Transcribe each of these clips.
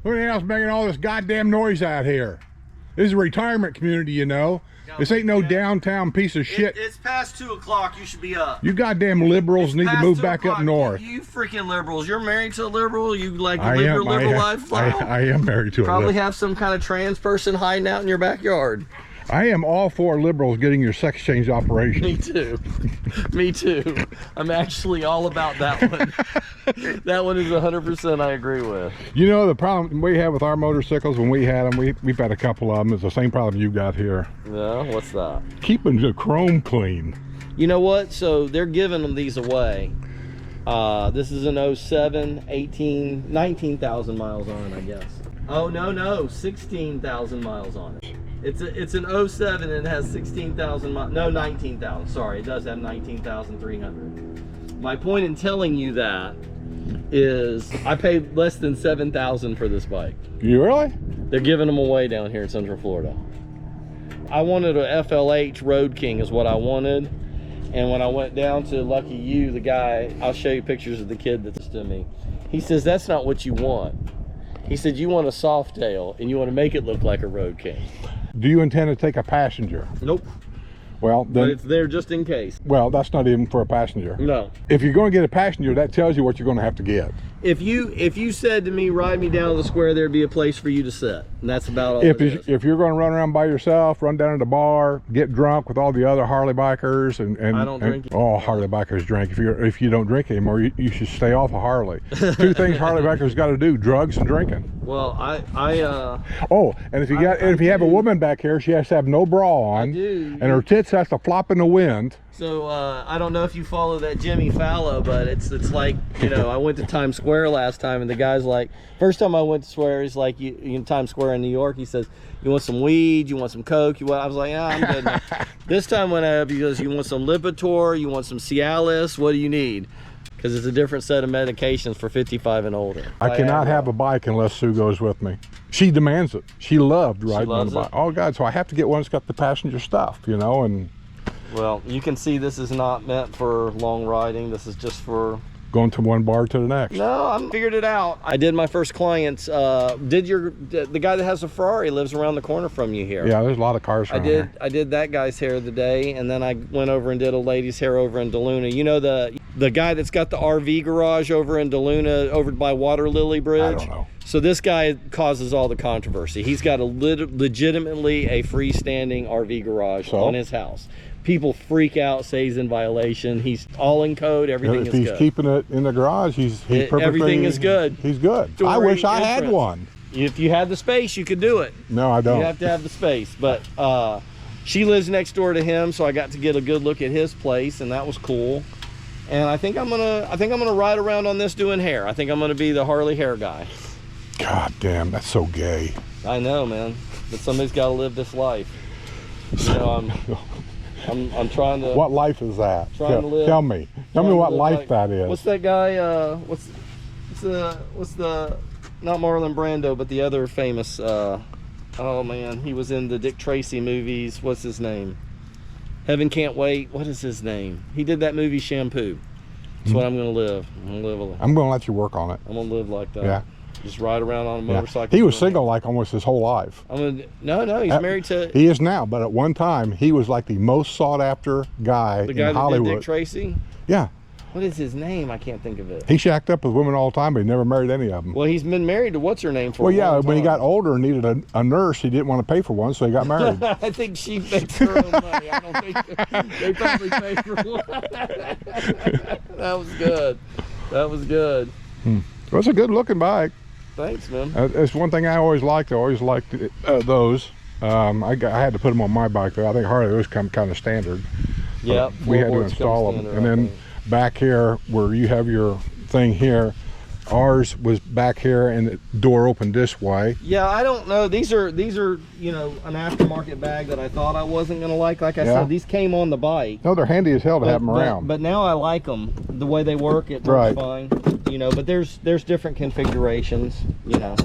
Who the hell's making all this goddamn noise out here? This is a retirement community, you know. This ain't no downtown piece of shit. It's past 2 o'clock. You should be up. You goddamn liberals need to move back up north. You freaking liberals. You're married to a liberal? You like live your liberal life? I am married to a liberal. Probably have some kind of trans person hiding out in your backyard. I am all for liberals getting your sex change operation. Me too. Me too. I'm actually all about that one. That one is 100% I agree with. You know, the problem we have with our motorcycles when we had them, we've had a couple of them, it's the same problem you got here. Yeah, what's that? Keeping the chrome clean. You know what? So they're giving them these away. This is an 07, 19,000 miles on it, I guess. Oh, no, 16,000 miles on it. It's an 07 and it has 16,000 miles. No, 19,000. Sorry, it does have 19,300. My point in telling you that is I paid less than 7,000 for this bike. You really? They're giving them away down here in Central Florida. I wanted a FLH Road King is what I wanted. And when I went down to Lucky You, the guy, I'll show you pictures of the kid that's to me. He says, that's not what you want. He said, you want a soft tail and you want to make it look like a Road King. Do you intend to take a passenger? Nope. Well, then, but it's there just in case. Well, that's not even for a passenger. No. If you're going to get a passenger, that tells you what you're going to have to get. If you said to me, ride me down to the square, there'd be a place for you to sit. And that's about all it is. If you're going to run around by yourself, run down to the bar, get drunk with all the other Harley bikers, and I don't drink. All Harley bikers drink. If you don't drink anymore, you should stay off of Harley. Two things Harley bikers got to do: drugs and drinking. Well, Oh, and if you have a woman back here, she has to have no bra on, and her tits has to flop in the wind. So I don't know if you follow that Jimmy Fallon, but it's like, you know, I went to Times Square last time, and the guy's like, first time I went to Square, he's like, you in Times Square in New York, he says, you want some weed, you want some coke, I was like, yeah, I'm good now. This time when he goes, you want some Lipitor, you want some Cialis, what do you need? Because it's a different set of medications for 55 and older. I cannot have a bike unless Sue goes with me. She demands it. She loved riding on the bike. Oh God, so I have to get one that's got the passenger stuff, you know, and. Well, you can see this is not meant for long riding. This is just for going to one bar to the next. No, I figured it out. I did my first clients. The guy that has a Ferrari lives around the corner from you here. Yeah, there's a lot of cars around here. I did that guy's hair the day, and then I went over and did a lady's hair over in DeLuna. You know the guy that's got the RV garage over in DeLuna, over by Water Lily Bridge? I don't know. So this guy causes all the controversy. He's got legitimately a freestanding RV garage on his house. People freak out, say he's in violation. He's all in code. Everything is good. If he's keeping it in the garage, he's perfectly. Everything is good. He's good. I wish I had one. If you had the space, you could do it. No, I don't. You have to have the space. But she lives next door to him, so I got to get a good look at his place, and that was cool. And I think I'm gonna ride around on this doing hair. I think I'm gonna be the Harley hair guy. God damn, that's so gay. I know, man. But somebody's got to live this life. You know, I'm trying to. What life is that? Trying to live. Tell me what life that is. What's that guy? What's the not Marlon Brando, but the other famous? Oh man, he was in the Dick Tracy movies. What's his name? Heaven Can't Wait. What is his name? He did that movie Shampoo. That's what I'm gonna live. I'm gonna let you work on it. I'm gonna live like that. Yeah. Just ride around on a motorcycle. He was single like almost his whole life. No, he's married to. He is now, but at one time he was like the most sought after guy in Hollywood. The guy that did Dick Tracy? Yeah. What is his name? I can't think of it. He shacked up with women all the time, but he never married any of them. Well, he's been married to what's her name for a long time. When he got older and needed a nurse, he didn't want to pay for one, so he got married. I think she makes her own money. I don't think they probably pay for one. That was good. That was good. Well, it's a good looking bike. Thanks, man. It's one thing I always liked. I always liked those. I had to put them on my bike, though. I think Harley, those come kind of standard. Yeah. We had to install them. And then back here, where you have your thing here, ours was back here and the door opened this way. Yeah, I don't know. These are you know, an aftermarket bag that I thought I wasn't gonna like. Like I said, these came on the bike. No, they're handy as hell to have them around. But now I like them. The way they work, it works fine. You know, but there's different configurations. You know,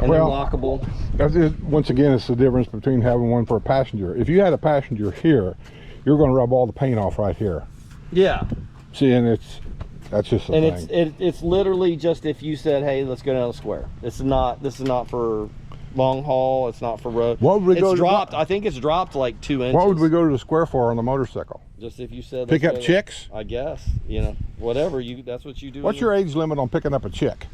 and they're lockable. Once again, it's the difference between having one for a passenger. If you had a passenger here, you're going to rub all the paint off right here. Yeah. See, and That's just the and thing. it's literally just if you said, hey, let's go down the square. This is not for long haul. It's not for road. What would we go dropped. I think it's dropped like 2 inches. What would we go to the square for on the motorcycle? Just if you said pick up chicks. I guess, you know, whatever you. That's what you do. What's your age limit on picking up a chick?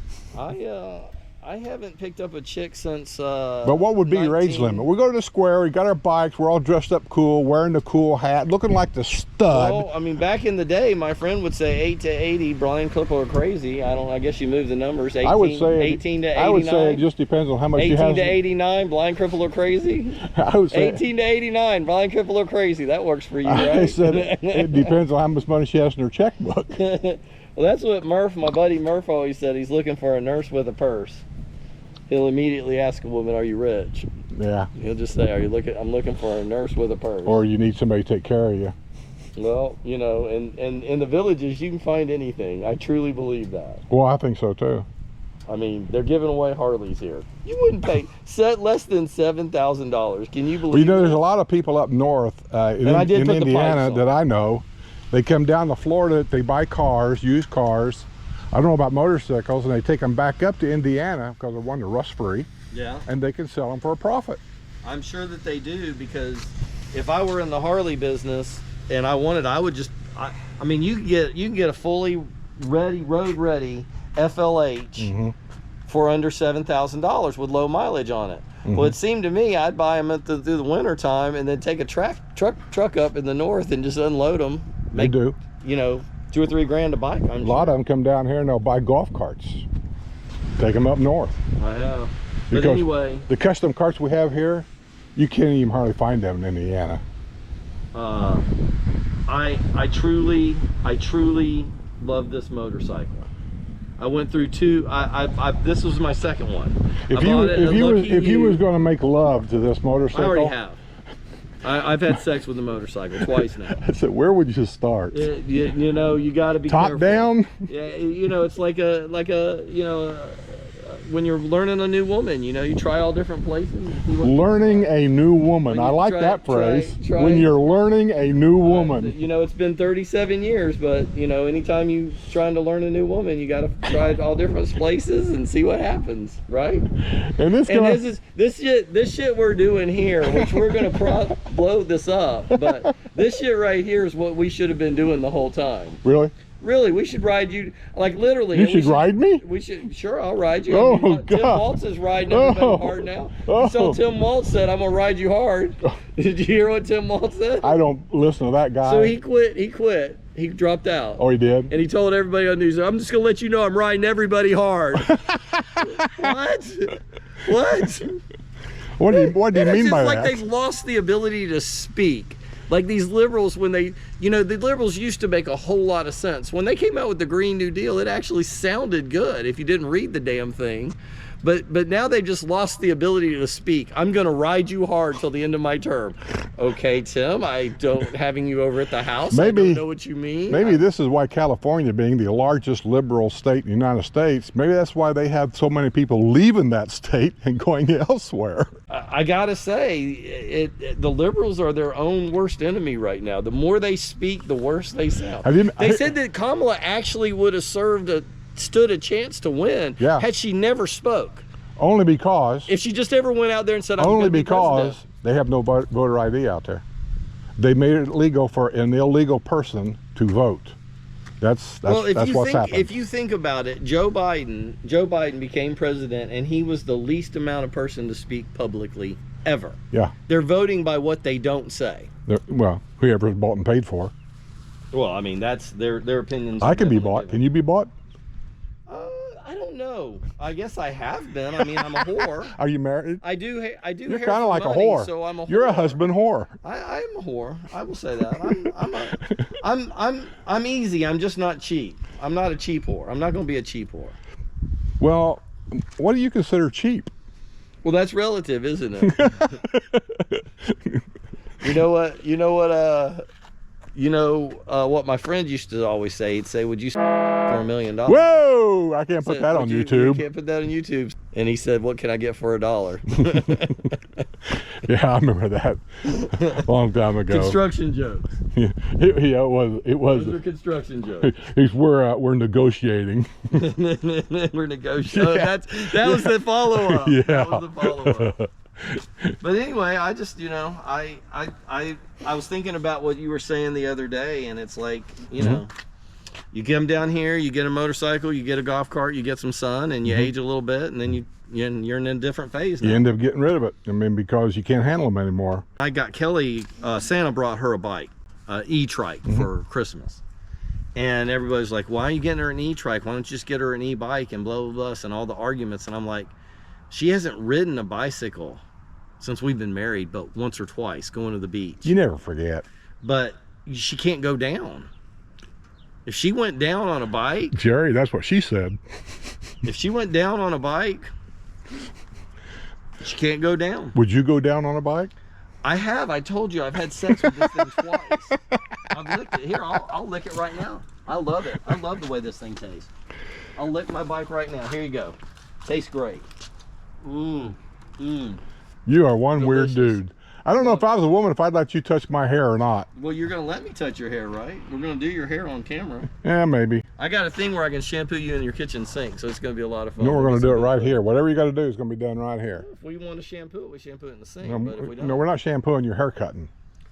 I haven't picked up a chick since. But what would be your age limit? We go to the square. We got our bikes. We're all dressed up cool, wearing the cool hat, looking like the stud. Well, I mean, back in the day, my friend would say 8 to 80. Brian Clipper are crazy. I guess you moved the numbers. 18, I would say 18 to 89. I would say it just depends on how much you have. 18 to 89. Blind cripple or crazy. I would say 18 to 89. Blind cripple or crazy. That works for you, right? I said it depends on how much money she has in her checkbook. Well, that's what Murph, my buddy Murph, always said. He's looking for a nurse with a purse. He'll immediately ask a woman, "Are you rich?" Yeah. He'll just say, I'm looking for a nurse with a purse." Or you need somebody to take care of you. Well, you know, and in the villages, you can find anything. I truly believe that. Well, I think so too. I mean, they're giving away Harleys here. You wouldn't pay less than $7,000. Can you believe? Well, you know, there's a lot of people up north in Indiana that I know. They come down to Florida. They buy cars, used cars. I don't know about motorcycles, and they take them back up to Indiana because they're one, they're rust free. Yeah. And they can sell them for a profit. I'm sure that they do, because if I were in the Harley business and I wanted, I would just. I mean, you can get a fully ready, road ready FLH for under $7,000 with low mileage on it. Well, it seemed to me I'd buy them through the winter time and then take a truck up in the north and just unload them. They do. You know, 2 or 3 grand a bike. A lot of them come down here and they'll buy golf carts, take them up north. I know. Because but anyway, the custom carts we have here, you can't even hardly find them in Indiana. I truly love this motorcycle. I went through 2. This was my second one. If you was going to make love to this motorcycle, I already have. I've had sex with a motorcycle twice now. I said, where would you start? You know, you got to be top careful. Down. Yeah, you know, it's like a you know, when you're learning a new woman, you know, you try all different places. Learning a new woman. I like that phrase. When you're learning a new woman. You know, it's been 37 years, but you know, anytime you're trying to learn a new woman, you got to try all different places and see what happens, right? And this shit we're doing here, which we're gonna blow this up, but this shit right here is what we should have been doing the whole time. Really? Really, we should ride you, like literally. You should ride me? We should, sure, I'll ride you. Oh, God. Tim Waltz is riding everybody hard now. So Tim Waltz said, I'm going to ride you hard. Did you hear what Tim Waltz said? I don't listen to that guy. So he quit. He dropped out. Oh, he did? And he told everybody on the news, I'm just going to let you know I'm riding everybody hard. What? What? What do you mean by that? It's like they've lost the ability to speak. Like these liberals, when they, you know, the liberals used to make a whole lot of sense. When they came out with the Green New Deal, it actually sounded good if you didn't read the damn thing. But now they've just lost the ability to speak. I'm going to ride you hard till the end of my term. Okay, Tim, having you over at the house, I don't know what you mean. Maybe this is why California, being the largest liberal state in the United States, maybe that's why they have so many people leaving that state and going elsewhere. I got to say, the liberals are their own worst enemy right now. The more they speak, the worse they sound. They said that Kamala actually would have stood a chance to win had she never spoke. Only because if she just ever went out there and said, only because they have no voter ID out there. They made it legal for an illegal person to vote. That's what's happened. If you think about it, Joe Biden became president, and he was the least amount of person to speak publicly ever. Yeah. They're voting by what they don't say. Well, whoever's bought and paid for. Well, I mean, that's their opinions. I can be bought. Can you be bought? I don't know. I guess I have been. I mean, I'm a whore. Are you married? I do. You're kind of like a whore. So I'm a whore. You're a husband whore. I am a whore. I will say that. I'm easy. I'm just not cheap. I'm not a cheap whore. I'm not going to be a cheap whore. Well, what do you consider cheap? Well, that's relative, isn't it? You know what my friend used to always say? He'd say, would you for $1 million? Whoa! I can't put that on YouTube. You can't put that on YouTube. And he said, what can I get for $1? Yeah, I remember that. A long time ago. Construction jokes. Yeah, it was. Those are construction jokes. We're negotiating. We're negotiating. Oh, that was the follow-up. Yeah. That was the follow-up. But anyway, I just, I was thinking about what you were saying the other day, and it's like, you know, you come down here, you get a motorcycle, you get a golf cart, you get some sun, and you age a little bit, and then you're in a different phase now. You end up getting rid of it. I mean, because you can't handle them anymore. I got Kelly, Santa brought her a bike, e-trike for Christmas. And everybody's like, why are you getting her an e-trike? Why don't you just get her an e-bike and blah, blah, blah, and all the arguments. And I'm like, she hasn't ridden a bicycle since we've been married, but once or twice going to the beach. You never forget. But she can't go down. If she went down on a bike, Jerry, that's what she said. If she went down on a bike, she can't go down. Would you go down on a bike? I have. I told you I've had sex with this thing twice. I've licked it. Here, I'll lick it right now. I love it. I love the way this thing tastes. I'll lick my bike right now. Here you go. Tastes great. Mmm. Mmm. You are one Delicious. weird dude. I don't know if I was a woman if I'd let you touch my hair or not. Well, you're going to let me touch your hair, right? We're going to do your hair on camera. Yeah, maybe. I got a thing where I can shampoo you in your kitchen sink, so it's going to be a lot of fun. No, we're going to do it right here. Whatever you got to do is going to be done right here. If we want to shampoo it, we shampoo it in the sink. No, but if we don't, no, we're not shampooing your hair cutting.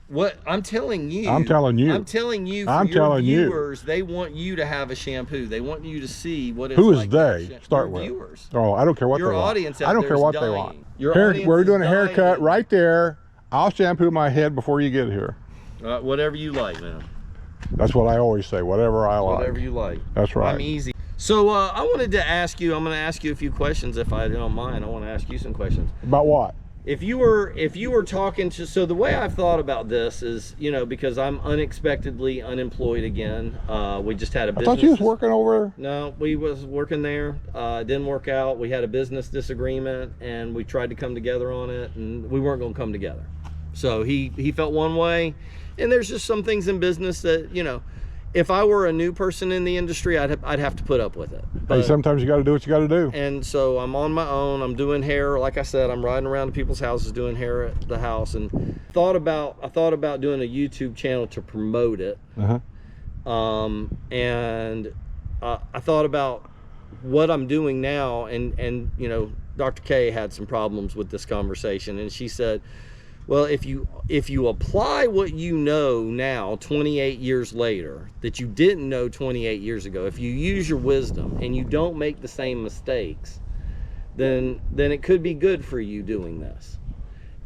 What I'm telling you. I'm telling you. I'm telling you. For your viewers, they want you to have a shampoo. They want you to see what it's like. Who is like they? Start with. Viewers. Oh, I don't care what your they want. Audience out I don't there care is what dying. they want. Your audience We're doing a is haircut dying. right there. I'll shampoo my head before you get here. Whatever you like, man. That's what I always say. Whatever I like. Whatever you like. That's right. I'm easy. So I wanted to ask you. I'm going to ask you a few questions if I don't mind. I want to ask you some questions. About what? If you were talking to, so the way I've thought about this is, because I'm unexpectedly unemployed again. We just had a business. I thought you was working over. No, we was working there. Didn't work out. We had a business disagreement, and we tried to come together on it, and we weren't going to come together. So he felt one way, and there's just some things in business that, if I were a new person in the industry, I'd have to put up with it. But, hey, sometimes you got to do what you got to do. And so I'm on my own. I'm doing hair. Like I said, I'm riding around to people's houses doing hair at the house, and I thought about doing a YouTube channel to promote it. And I thought about what I'm doing now, and Dr. K had some problems with this conversation, and she said, well, if you apply what you know now 28 years later that you didn't know 28 years ago, if you use your wisdom and you don't make the same mistakes, then it could be good for you doing this.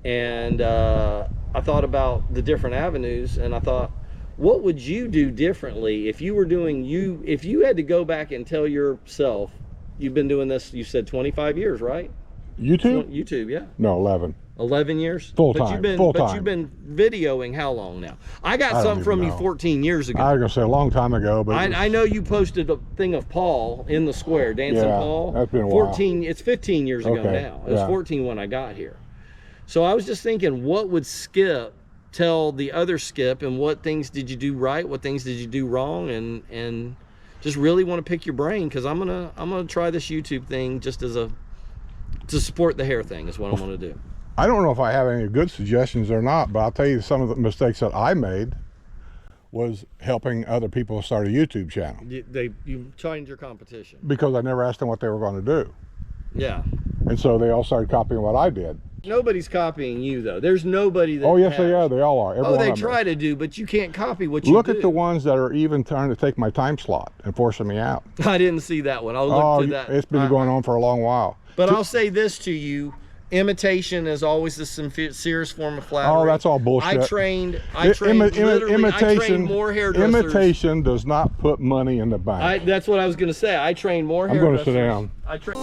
And I thought about the different avenues, and I thought, what would you do differently if you were doing if you had to go back and tell yourself, you've been doing this, you said 25 years, right? YouTube, yeah. No, 11. 11 years? Full time. But you've been videoing how long now? I got something from you 14 years ago. I was going to say a long time ago, but I know you posted a thing of Paul in the square, dancing Paul. That's been a while. It's 15 years ago now. It was 14 when I got here. So I was just thinking, what would Skip tell the other Skip, and what things did you do right? What things did you do wrong? And just really want to pick your brain, because I'm gonna try this YouTube thing just to support the hair thing is what I want to do. I don't know if I have any good suggestions or not, but I'll tell you some of the mistakes that I made was helping other people start a YouTube channel. You challenge your competition. Because I never asked them what they were going to do. Yeah. And so they all started copying what I did. Nobody's copying you, though. There's nobody that. Oh, yes, they are. They all are. They try to do, but you can't copy what you do. Look at the ones that are even trying to take my time slot and forcing me out. I didn't see that one. I'll look to that. It's been going on for a long while. But I'll say this to you. Imitation is always the sincerest form of flattery. Oh, that's all bullshit. I trained more hairdressers. Imitation does not put money in the bank. That's what I was going to say. I trained more hairdressers. I'm going to sit down. I trained.